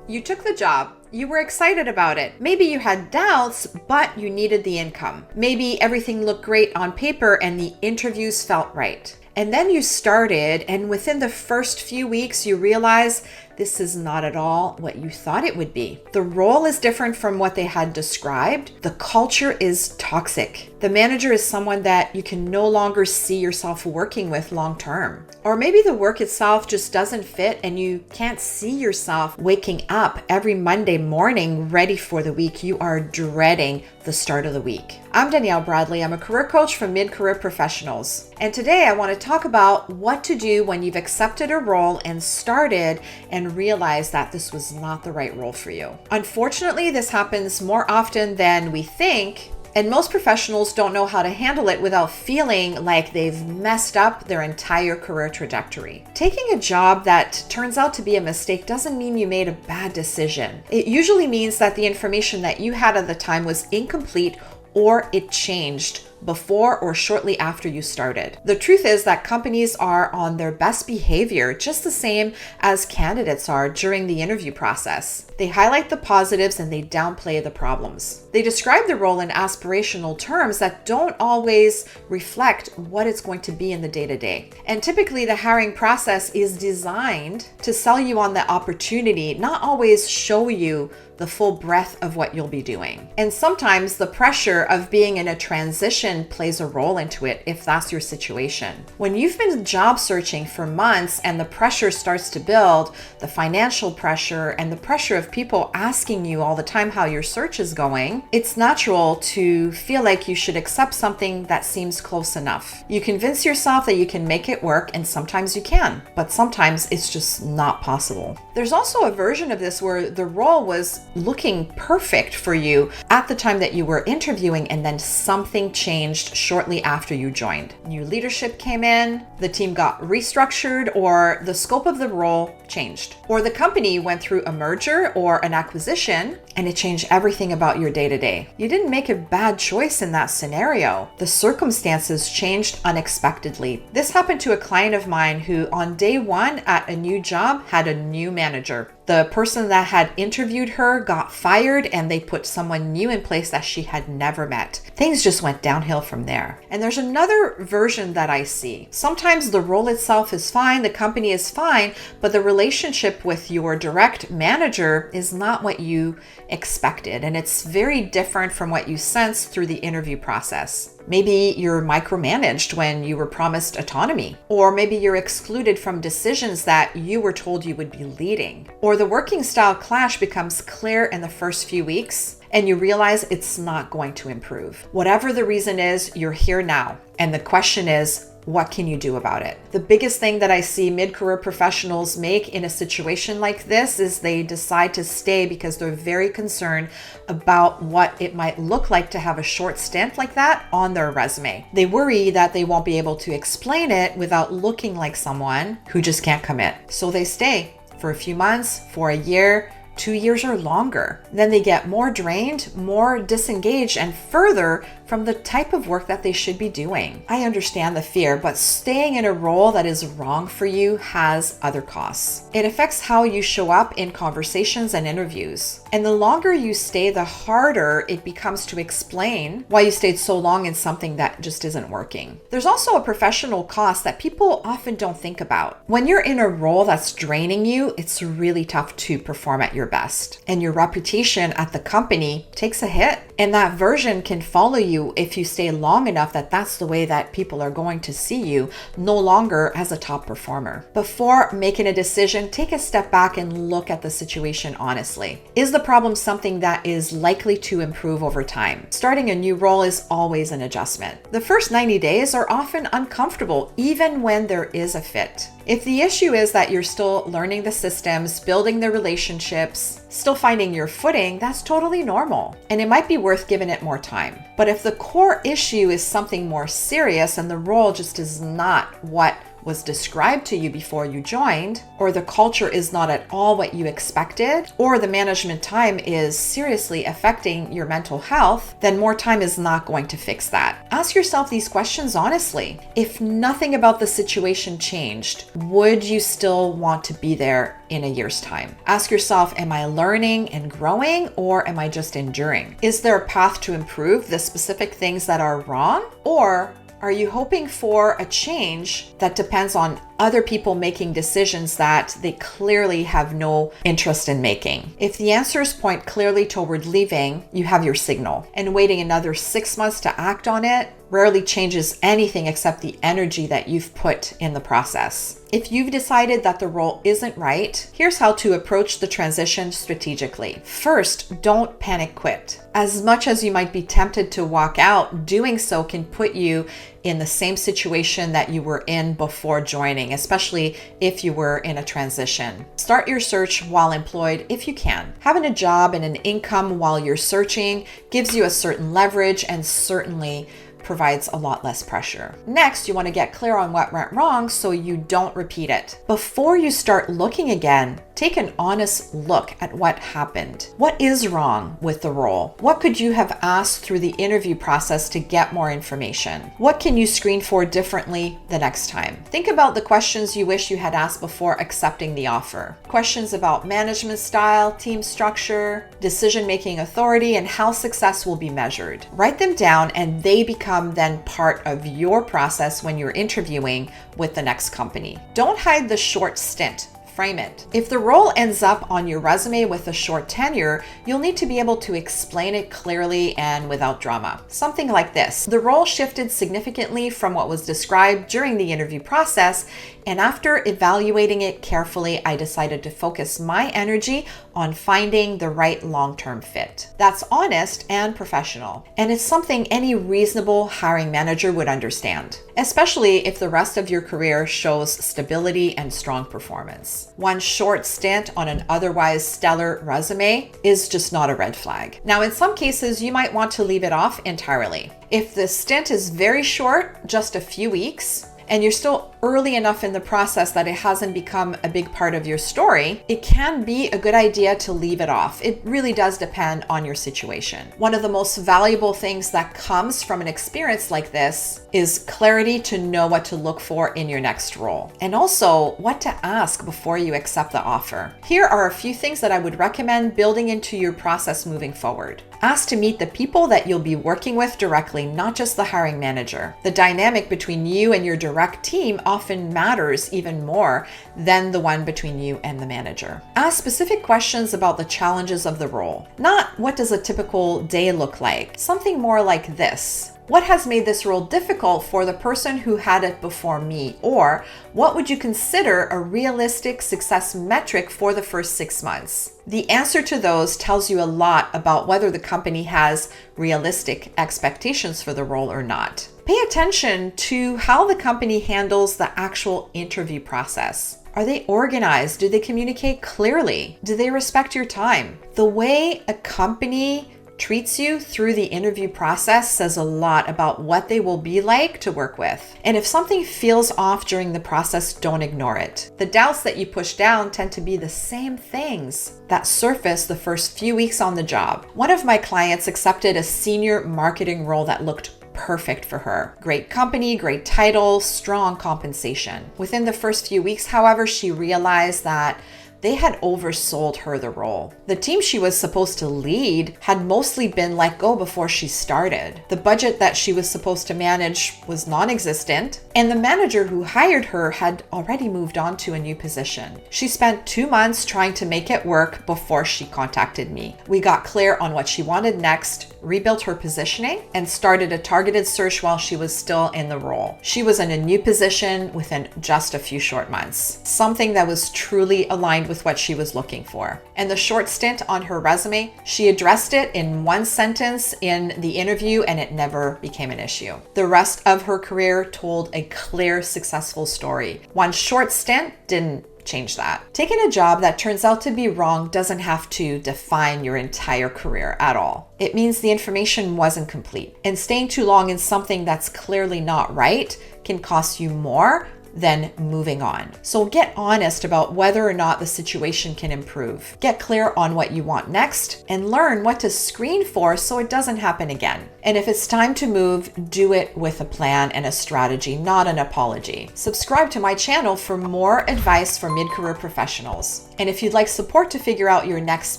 You took the job. You were excited about it. Maybe you had doubts, but you needed the income. Maybe everything looked great on paper and the interviews felt right. And then you started, and within the first few weeks, you realize this is not at all what you thought it would be. The role is different from what they had described. The culture is toxic. The manager is someone that you can no longer see yourself working with long term. Or maybe the work itself just doesn't fit and you can't see yourself waking up every Monday morning ready for the week. You are dreading the start of the week. I'm Danielle Bradley. I'm a career coach for mid-career professionals. And today I want to talk about what to do when you've accepted a role and started and realized that this was not the right role for you. Unfortunately, this happens more often than we think. And most professionals don't know how to handle it without feeling like they've messed up their entire career trajectory. Taking a job that turns out to be a mistake doesn't mean you made a bad decision. It usually means that the information that you had at the time was incomplete or it changed before or shortly after you started. The truth is that companies are on their best behavior just the same as candidates are during the interview process. They highlight the positives and they downplay the problems. They describe the role in aspirational terms that don't always reflect what it's going to be in the day-to-day. And typically the hiring process is designed to sell you on the opportunity, not always show you the full breadth of what you'll be doing. And sometimes the pressure of being in a transition plays a role into it if that's your situation. When you've been job searching for months and the pressure starts to build, the financial pressure and the pressure of people asking you all the time how your search is going, it's natural to feel like you should accept something that seems close enough. You convince yourself that you can make it work, and sometimes you can, but sometimes it's just not possible. There's also a version of this where the role was looking perfect for you at the time that you were interviewing, and then something changed shortly after you joined. New leadership came in, the team got restructured, or the scope of the role changed. Or the company went through a merger or an acquisition and it changed everything about your day-to-day. You didn't make a bad choice in that scenario. The circumstances changed unexpectedly. This happened to a client of mine who on day one at a new job had a new manager. The person that had interviewed her got fired and they put someone new in place that she had never met. Things just went downhill from there. And there's another version that I see. Sometimes the role itself is fine, the company is fine, but the relationship with your direct manager is not what you expected. And it's very different from what you sense through the interview process. Maybe you're micromanaged when you were promised autonomy, or maybe you're excluded from decisions that you were told you would be leading, or the working style clash becomes clear in the first few weeks and you realize it's not going to improve. Whatever the reason is, you're here now. And the question is, what can you do about it? The biggest thing that I see mid-career professionals make in a situation like this is they decide to stay because they're very concerned about what it might look like to have a short stint like that on their resume. They worry that they won't be able to explain it without looking like someone who just can't commit. So they stay for a few months, for a year, 2 years or longer. Then they get more drained, more disengaged, and further from the type of work that they should be doing. I understand the fear, but staying in a role that is wrong for you has other costs. It affects how you show up in conversations and interviews. And the longer you stay, the harder it becomes to explain why you stayed so long in something that just isn't working. There's also a professional cost that people often don't think about. When you're in a role that's draining you, it's really tough to perform at your best. And your reputation at the company takes a hit. And that version can follow you if you stay long enough that that's the way that people are going to see you, no longer as a top performer. Before making a decision, take a step back and look at the situation honestly. Is the problem something that is likely to improve over time? Starting a new role is always an adjustment. The first 90 days are often uncomfortable, even when there is a fit. If the issue is that you're still learning the systems, building the relationships, still finding your footing, that's totally normal. And it might be worth giving it more time. But if the core issue is something more serious and the role just is not what was described to you before you joined, or the culture is not at all what you expected, or the management time is seriously affecting your mental health, then more time is not going to fix that. Ask yourself these questions honestly. If nothing about the situation changed, would you still want to be there in a year's time? Ask yourself, am I learning and growing, or am I just enduring? Is there a path to improve the specific things that are wrong, or are you hoping for a change that depends on other people making decisions that they clearly have no interest in making? If the answers point clearly toward leaving, you have your signal. And waiting another 6 months to act on it rarely changes anything except the energy that you've put in the process. If you've decided that the role isn't right, here's how to approach the transition strategically. First, don't panic quit. As much as you might be tempted to walk out, doing so can put you in the same situation that you were in before joining, especially if you were in a transition. Start your search while employed if you can. Having a job and an income while you're searching gives you a certain leverage and certainly provides a lot less pressure. Next, you want to get clear on what went wrong so you don't repeat it. Before you start looking again, take an honest look at what happened. What is wrong with the role? What could you have asked through the interview process to get more information? What can you screen for differently the next time? Think about the questions you wish you had asked before accepting the offer. Questions about management style, team structure, decision-making authority, and how success will be measured. Write them down and they become then part of your process when you're interviewing with the next company. Don't hide the short stint. Frame it. If the role ends up on your resume with a short tenure, you'll need to be able to explain it clearly and without drama. Something like this: the role shifted significantly from what was described during the interview process, and after evaluating it carefully, I decided to focus my energy on finding the right long-term fit. That's honest and professional, and it's something any reasonable hiring manager would understand, especially if the rest of your career shows stability and strong performance. One short stint on an otherwise stellar resume is just not a red flag. Now, in some cases, you might want to leave it off entirely. If the stint is very short, just a few weeks, and you're still early enough in the process that it hasn't become a big part of your story, it can be a good idea to leave it off. It really does depend on your situation. One of the most valuable things that comes from an experience like this is clarity to know what to look for in your next role, and also what to ask before you accept the offer. Here are a few things that I would recommend building into your process moving forward. Ask to meet the people that you'll be working with directly, not just the hiring manager. The dynamic between you and your direct team often matters even more than the one between you and the manager. Ask specific questions about the challenges of the role, not what does a typical day look like. Something more like this: what has made this role difficult for the person who had it before me? Or what would you consider a realistic success metric for the first 6 months? The answer to those tells you a lot about whether the company has realistic expectations for the role or not. Pay attention to how the company handles the actual interview process. Are they organized? Do they communicate clearly? Do they respect your time? The way a company treats you through the interview process says a lot about what they will be like to work with. And if something feels off during the process, don't ignore it. The doubts that you push down tend to be the same things that surface the first few weeks on the job. One of my clients accepted a senior marketing role that looked perfect for her. Great company, great title, strong compensation. Within the first few weeks, however, she realized that they had oversold her the role. The team she was supposed to lead had mostly been let go before she started. The budget that she was supposed to manage was non-existent, and the manager who hired her had already moved on to a new position. She spent 2 months trying to make it work before she contacted me. We got clear on what she wanted next, rebuilt her positioning, and started a targeted search while she was still in the role. She was in a new position within just a few short months, something that was truly aligned with what she was looking for. And the short stint on her resume, she addressed it in one sentence in the interview and it never became an issue. The rest of her career told a clear, successful story. One short stint didn't change that. Taking a job that turns out to be wrong doesn't have to define your entire career at all. It means the information wasn't complete. And staying too long in something that's clearly not right can cost you more then moving on. So get honest about whether or not the situation can improve. Get clear on what you want next and learn what to screen for so it doesn't happen again. And if it's time to move, do it with a plan and a strategy, not an apology. Subscribe to my channel for more advice for mid-career professionals. And if you'd like support to figure out your next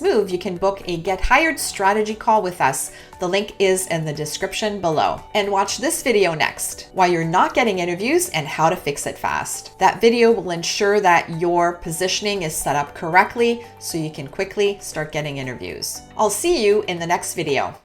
move, you can book a Get Hired strategy call with us. The link is in the description below. And watch this video next, why you're not getting interviews and how to fix it fast. That video will ensure that your positioning is set up correctly so you can quickly start getting interviews. I'll see you in the next video.